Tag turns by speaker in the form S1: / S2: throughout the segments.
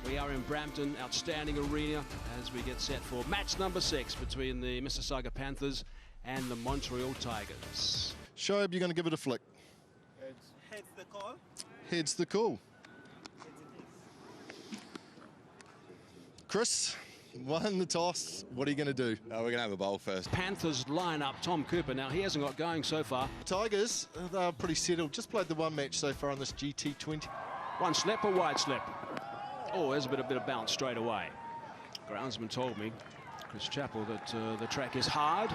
S1: We are in Brampton, outstanding arena, as we get set for match number 6 between the Mississauga Panthers and the Montreal Tigers.
S2: Shoaib, you're going to give it a flick.
S3: Heads. Heads the call.
S2: Heads the call. Chris, won the toss. What are you going to do?
S4: We're going to have a bowl first.
S1: Panthers line up Tom Cooper. Now, he hasn't got going so far.
S2: Tigers, they're pretty settled. Just played the one match so far on this Gt20.
S1: One slip or wide slip? Oh, there's a bit of bounce straight away. Groundsman told me, Chris Chappell, that the track is hard.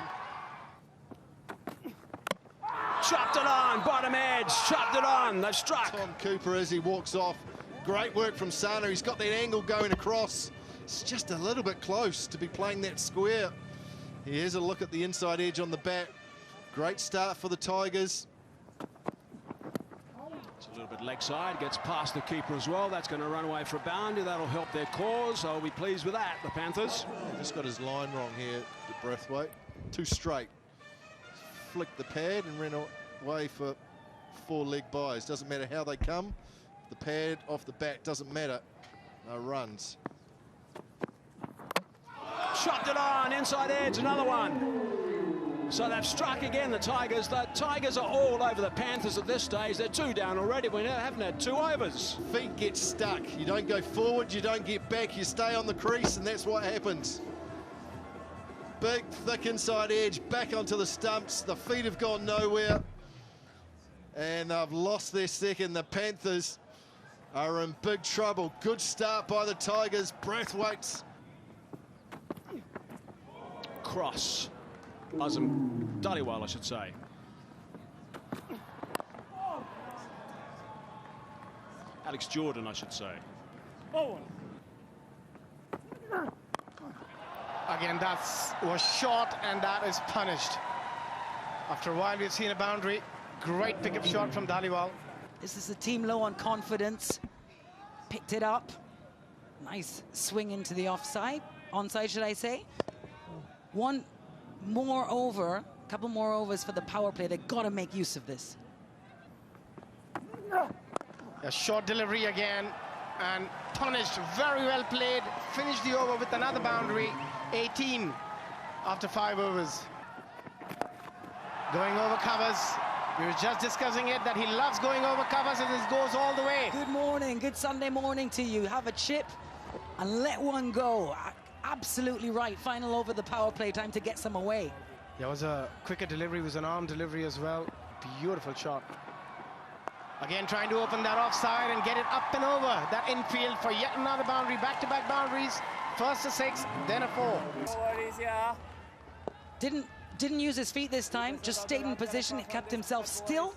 S1: Chopped it on, bottom edge, chopped it on, they've struck.
S2: Tom Cooper as he walks off. Great work from Sana. He's got that angle going across. It's just a little bit close to be playing that square. Here's a look at the inside edge on the bat. Great start for the Tigers.
S1: It's a little bit leg side, gets past the keeper as well. That's going to run away for a boundary. That'll help their cause. I'll be pleased with that, the Panthers.
S2: Just got his line wrong here, the Braithwaite. Too straight. Flicked the pad and ran away for 4 leg byes. Doesn't matter how they come. The pad off the bat doesn't matter. No runs.
S1: Chopped it on, inside edge, another one. So they've struck again, the Tigers. The Tigers are all over the Panthers at this stage. They're 2 down already. We haven't had 2 overs.
S2: Feet get stuck. You don't go forward, you don't get back. You stay on the crease, and that's what happens. Big, thick inside edge, back onto the stumps. The feet have gone nowhere. And they've lost their second. The Panthers are in big trouble. Good start by the Tigers. Braithwaite's
S1: Cross. Azam Dhaliwal, I should say. Alex Jordan, I should say.
S5: Again, that was short, and that is punished. After a while, we've seen a boundary. Great pickup shot from Dhaliwal.
S6: This is a team low on confidence. Picked it up. Nice swing into the offside. Onside, should I say. One more over, a couple more overs for the power play. They've got to make use of this.
S5: A short delivery again, and punished. Very well played. Finished the over with another boundary. 18 after 5 overs. Going over covers. We were just discussing it, that he loves going over covers, and this goes all the way.
S6: Good morning, good Sunday morning to you. Have a chip and let one go. Absolutely right. Final over the power play, time to get some away.
S5: There was a quicker delivery, was an arm delivery as well. Beautiful shot. Again, trying to open that offside and get it up and over that infield for yet another boundary. Back-to-back boundaries. First a 6, then a 4.
S3: No worries, yeah.
S6: Didn't use his feet this time, just stayed in position, he kept himself still.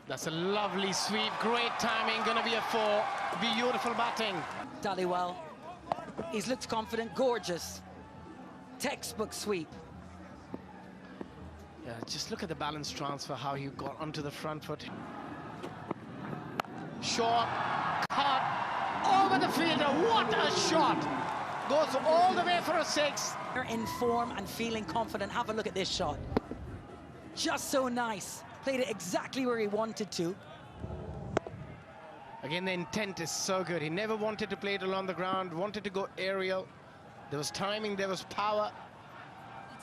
S5: That's a lovely sweep, great timing, gonna be a 4. Beautiful batting.
S6: Dhaliwal, he's looked confident, gorgeous. Textbook sweep.
S5: Yeah, just look at the balance transfer, how he got onto the front foot. Short, cut, over the fielder, what a shot! Goes all the way for a 6.
S6: In form and feeling confident. Have a look at this shot. Just so nice. Played it exactly where he wanted to.
S5: Again, the intent is so good. He never wanted to play it along the ground, wanted to go aerial. There was timing, there was power.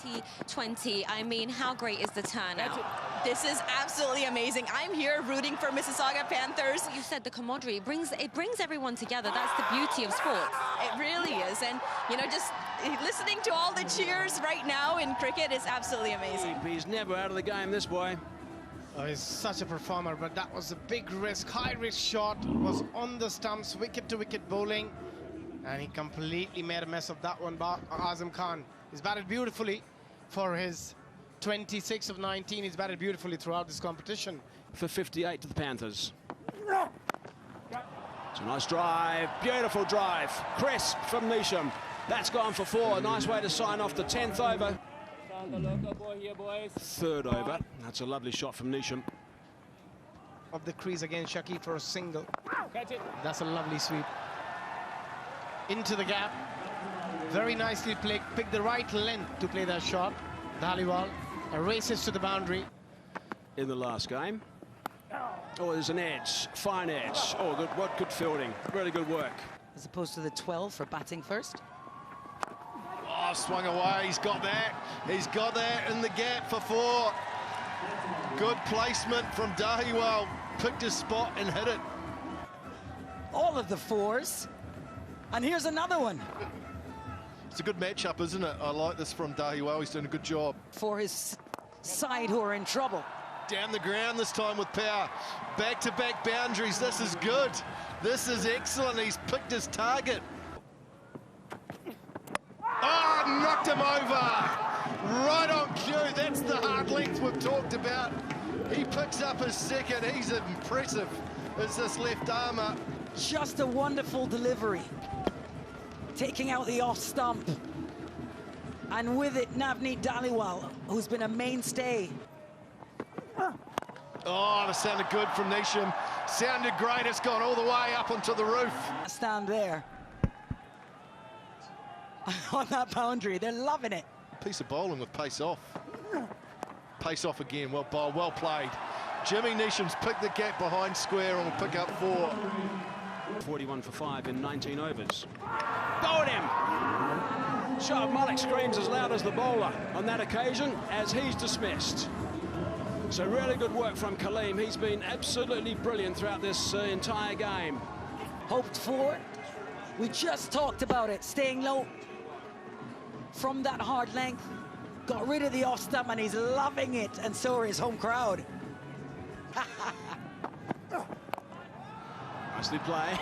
S7: Gt20, I mean, how great is the turnout? This is absolutely amazing. I'm here rooting for Mississauga Panthers. You said the camaraderie it brings everyone together. That's the beauty of sports. It really is. And, you know, just listening to all the cheers right now in cricket is absolutely amazing.
S1: He's never out of the game, this boy.
S5: Oh, he's such a performer, but that was a big risk, high-risk shot. Was on the stumps, wicket-to-wicket bowling. And he completely made a mess of that one, Azam Khan. He's batted beautifully for his 26 of 19. He's batted beautifully throughout this competition.
S1: For 58 to the Panthers. It's a nice drive, beautiful drive. Crisp from Neesham. That's gone for 4. A nice way to sign off the 10th over. 3rd over. That's a lovely shot from Neesham.
S5: Of the crease again, Shaki for a single. That's a lovely sweep. Into the gap. Very nicely played. Picked the right length to play that shot. Dhaliwal races to the boundary.
S1: In the last game, Oh, there's an edge, fine edge. Oh, good, what good fielding, really good work.
S6: As opposed to the 12 for batting first.
S2: Oh, swung away, he's got that. He's got that in the gap for 4. Good placement from Dahiwal. Picked his spot and hit it.
S6: All of the 4s. And here's another one.
S2: It's a good matchup, isn't it? I like this from Dahiwal. He's doing a good job.
S6: For his side who are in trouble.
S2: Down the ground this time with power. Back-to-back boundaries. This is good. This is excellent. He's picked his target. Oh, knocked him over. Right on cue. That's the hard length we've talked about. He picks up his second. He's impressive. It's this left armour.
S6: Just a wonderful delivery. Taking out the off stump. And with it, Navneet Dhaliwal, who's been a mainstay.
S2: Oh, that sounded good from Nisham. Sounded great. It's gone all the way up onto the roof.
S6: Stand there. On that boundary, they're loving it.
S2: Piece of bowling with pace off. Pace off again, well bowled, well played. Jimmy Nisham's picked the gap behind square and will pick up 4.
S1: 41 for 5 in 19 overs. Bowled him! Shoaib Malik screams as loud as the bowler on that occasion as he's dismissed. So really good work from Kaleem. He's been absolutely brilliant throughout this entire game.
S6: Hoped for. We just talked about it, staying low from that hard length. Got rid of the off stump and he's loving it, and so are his home crowd.
S1: Nicely played.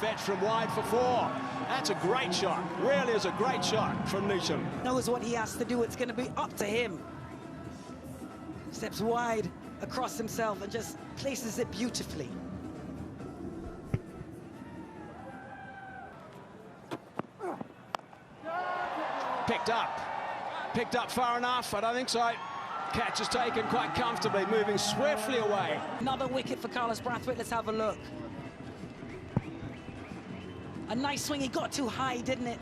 S1: Fetch from wide for 4. That's a great shot. Really is a great shot from Nisham.
S6: Knows what he has to do. It's going to be up to him. Steps wide across himself and just places it beautifully. Picked up far enough. I don't think so. Catch is taken quite comfortably, moving swiftly away. Another wicket for Carlos Brathwaite. Let's have a look. A nice swing. He got too high, didn't it?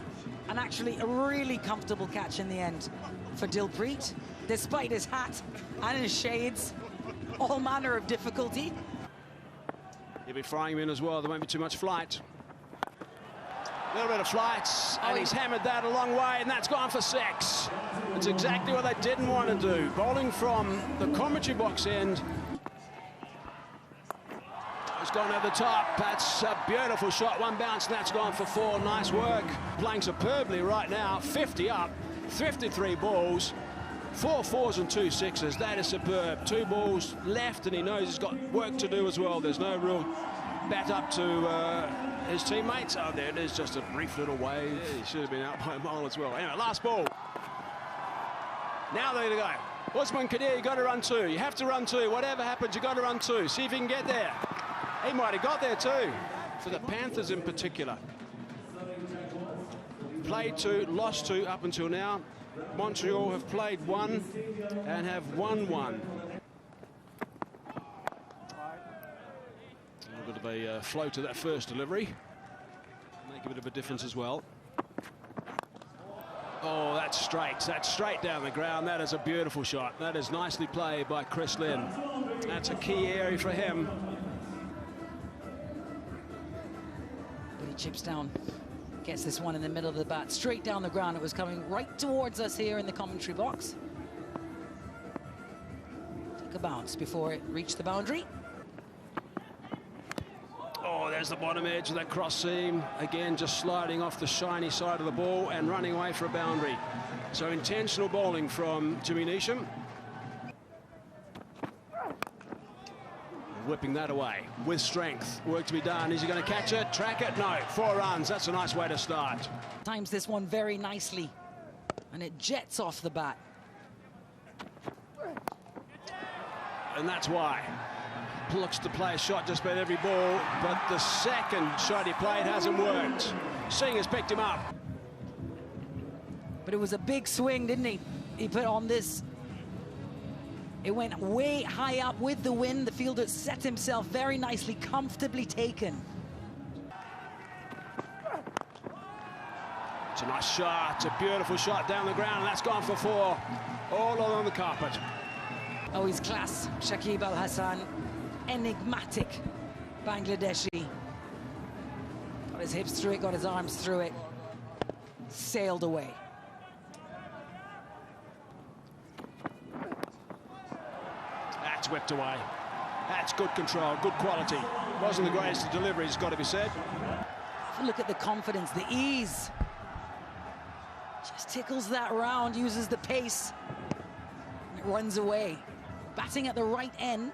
S6: And actually a really comfortable catch in the end for Dilpreet, despite his hat and his shades. All manner of difficulty. He'll be frying him in as well. There won't be too much flight. A little bit of flight, and he's hammered that a long way, and that's gone for 6. It's exactly what they didn't want to do. Bowling from the commentary box end. It's gone over the top. That's a beautiful shot. One bounce, and that's gone for 4. Nice work. Playing superbly right now. 50 up, 53 balls. 4 4s and 2 6s. That is superb. 2 balls left, and he knows he's got work to do as well. There's no real bat up to his teammates. Oh, there it is, just a brief little wave. Yeah, he should have been out by a mile as well. Anyway, last ball. Now there you go. Usman Khadir, you got to run 2. You have to run 2. Whatever happens, you got to run 2. See if you can get there. He might have got there too. For the Panthers in particular. Played 2, lost 2 up until now. Montreal have played 1 and have won 1. A little bit of a flow to that first delivery. Make a bit of a difference as well. Oh, that's straight down the ground. That is a beautiful shot. That is nicely played by Chris Lynn. That's a key area for him. But he chips down, gets this one in the middle of the bat, straight down the ground. It was coming right towards us here in the commentary box. Took a bounce before it reached the boundary. Oh, there's the bottom edge of that cross seam. Again, just sliding off the shiny side of the ball and running away for a boundary. So intentional bowling from Jimmy Nisham. Whipping that away with strength. Work to be done. Is he going to catch it? Track it? No. 4 runs. That's a nice way to start. Times this one very nicely. And it jets off the bat. And that's why. Looks to play a shot just about every ball, but the second shot he played hasn't worked. Singh has picked him up. But it was a big swing, didn't he? He put on this. It went way high up with the wind. The fielder set himself very nicely, comfortably taken. It's a nice shot, it's a beautiful shot down the ground, and that's gone for 4. All along the carpet. Oh, he's class, Shakib Al Hassan. enigmatic Bangladeshi. Got his hips through it, got his arms through it. Sailed away.
S1: That's whipped away. That's good control, good quality. Wasn't the greatest of deliveries, got to be said.
S6: Look at the confidence, the ease. Just tickles that round, uses the pace. It runs away. Batting at the right end.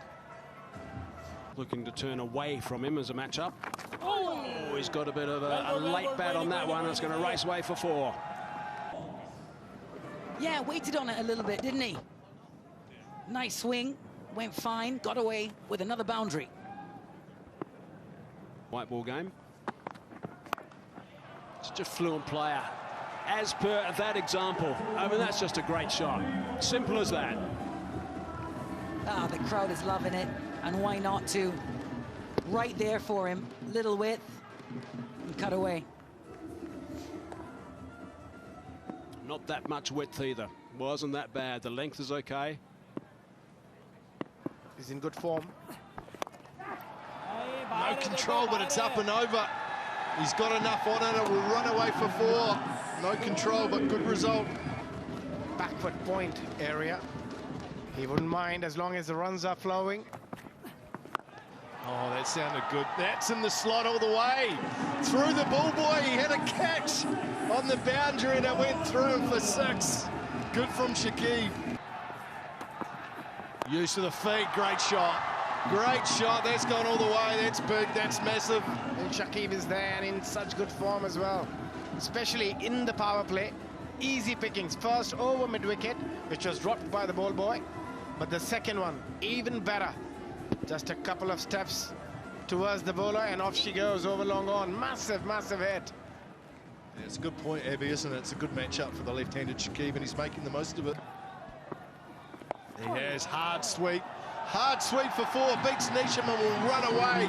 S1: Looking to turn away from him as a matchup. Oh, he's got a bit of a late bat on that one. That's going to race away for 4.
S6: Yeah, waited on it a little bit, didn't he? Nice swing, went fine, got away with another boundary.
S1: White ball game. Such a fluent player. As per that example, I mean, that's just a great shot. Simple as that.
S6: Ah, the crowd is loving it, and why not too? Right there for him, little width, and cut away.
S1: Not that much width either. Wasn't that bad. The length is okay.
S5: He's in good form.
S2: No control, but it's up and over. He's got enough on it. It will run away for 4. No control, but good result.
S5: Back foot point area. He wouldn't mind as long as the runs are flowing.
S2: Oh, that sounded good. That's in the slot all the way. Through the ball boy. He had a catch on the boundary and it went through him for 6. Good from Shakib. Use of the feet. Great shot. Great shot. That's gone all the way. That's big. That's massive.
S5: And Shakib is there and in such good form as well. Especially in the power play. Easy pickings. First over mid-wicket, which was dropped by the ball boy. But the second one, even better. Just a couple of steps towards the bowler and off she goes over long on. Massive, massive hit.
S2: Yeah, it's a good point, Abby, isn't it? It's a good matchup for the left-handed Shakib and he's making the most of it. He has hard sweep. Hard sweep for 4. Beats Nisham and will run away.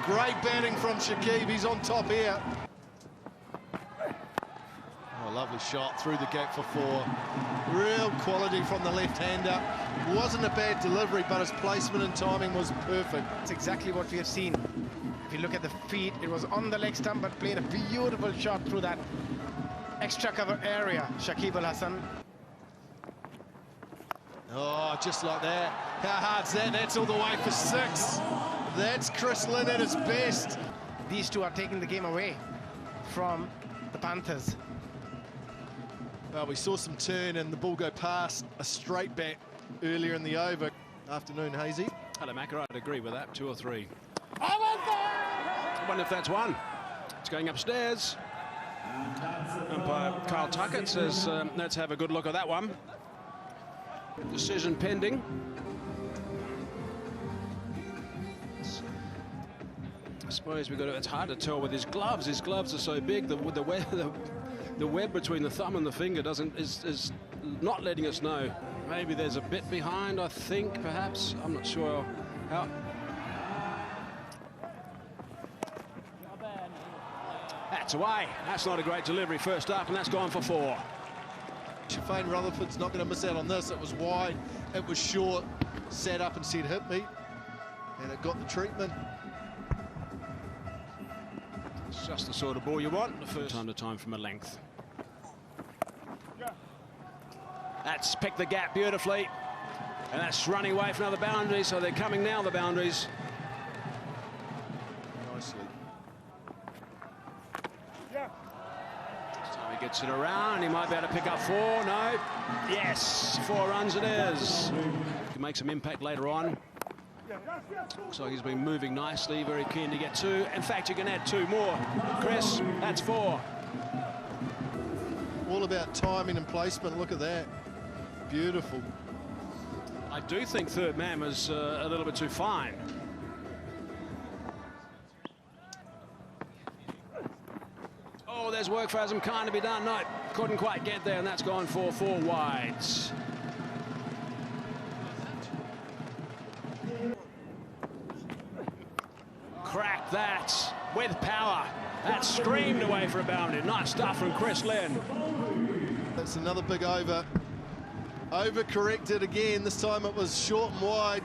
S2: Great batting from Shakib. He's on top here. Oh, lovely shot through the gap for 4. Real quality from the left-hander. Wasn't a bad delivery, but his placement and timing was perfect.
S5: That's exactly what we have seen. If you look at the feet, it was on the leg stump, but played a beautiful shot through that extra cover area. Shakib Al Hasan.
S2: Oh, just like that. How hard's that? That's all the way for 6. That's Chris Lynn at his best.
S5: These two are taking the game away from the Panthers.
S2: Well, we saw some turn and the ball go past a straight bat earlier in the over. Afternoon, Hazy.
S1: Hello, Macca. I'd agree with that. 2 or 3. I wonder if that's 1. It's going upstairs. Umpire Carl Tuckett says, let's have a good look at that one. Decision pending. I suppose it's hard to tell with his gloves. His gloves are so big. The web between the thumb and the finger is not letting us know. Maybe there's a bit behind, I think, perhaps. I'm not sure how. That's away. That's not a great delivery first up, and that's gone for 4.
S2: Shafane Rutherford's not going to miss out on this. It was wide, it was short, sat up and said hit me, and it got the treatment.
S1: It's just the sort of ball you want. The first time to time from a length. That's picked the gap beautifully, and that's running away from another boundary, so they're coming now, the boundaries.
S2: Nicely.
S1: So he gets it around, he might be able to pick up 4, no. Yes, 4 runs it is. Can make some impact later on. Looks like he's been moving nicely, very keen to get 2. In fact, you can add 2 more. Chris, that's 4.
S2: All about timing and placement, look at that. Beautiful.
S1: I do think third man was a little bit too fine. Oh, there's work for Azam Khan to be done. No, couldn't quite get there, and that's gone for 4 wides. Crack that with power. That screamed away for a boundary. Nice stuff from Chris Lynn.
S2: That's another big over. Overcorrected again. This time it was short and wide.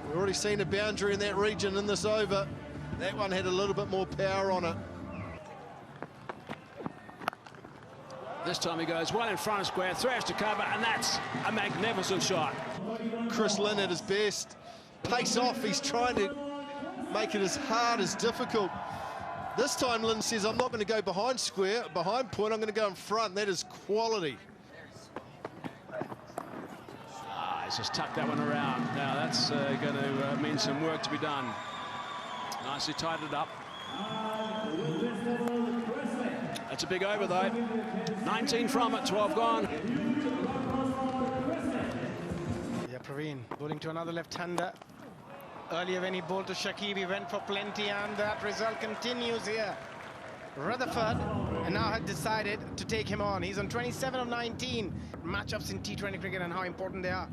S2: We've already seen a boundary in that region in this over. That one had a little bit more power on it.
S1: This time he goes well in front of square, throws to cover, and that's a magnificent shot.
S2: Chris Lynn at his best. Pace off, he's trying to make it as hard as difficult. This time Lynn says, I'm not going to go behind square, behind point, I'm going to go in front. That is quality.
S1: He's just tucked that one around. Now that's going to mean some work to be done. Nicely tied it up. That's a big over though. 19 from it, 12 gone.
S5: Yeah, Praveen bowling to another left-hander. Earlier when he bowled to Shakib, he went for plenty, and that result continues here. Rutherford and now has decided to take him on. He's on 27 of 19 matchups in T20 cricket and how important they are.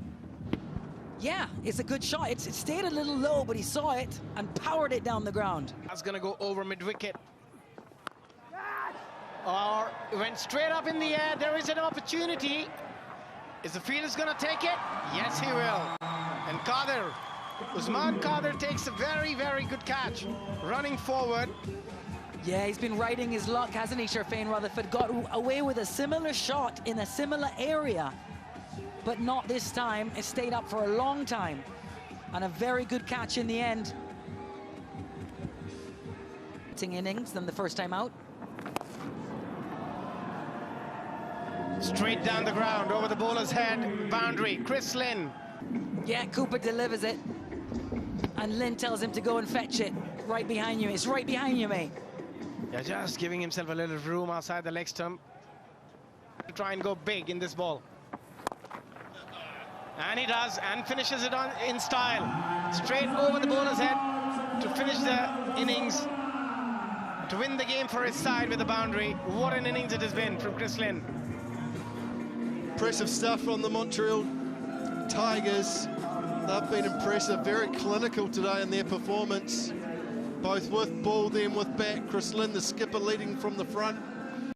S6: Yeah, it's a good shot. It stayed a little low, but he saw it and powered it down the ground.
S5: That's going to go over mid-wicket. Or went straight up in the air. There is an opportunity. Is the fielder going to take it? Yes, he will. And Kadir, Usman Kadir takes a very, very good catch. Running forward.
S6: Yeah, he's been riding his luck, hasn't he, Sharfain Rutherford? Got away with a similar shot in a similar area, but not this time. It stayed up for a long time. And a very good catch in the end. Innings than the first time out.
S5: Straight down the ground, over the bowler's head, boundary, Chris Lynn.
S6: Yeah, Cooper delivers it. And Lynn tells him to go and fetch it. Right behind you, it's right behind you, mate.
S5: Yeah, just giving himself a little room outside the leg stump to try and go big in this ball. And he does, and finishes it in style. Straight over the bowler's head to finish the innings, to win the game for his side with a boundary. What an innings it has been from Chris Lynn.
S2: Impressive stuff from the Montreal Tigers. They've been impressive, very clinical today in their performance, both with ball, then with bat. Chris Lynn, the skipper, leading from the front.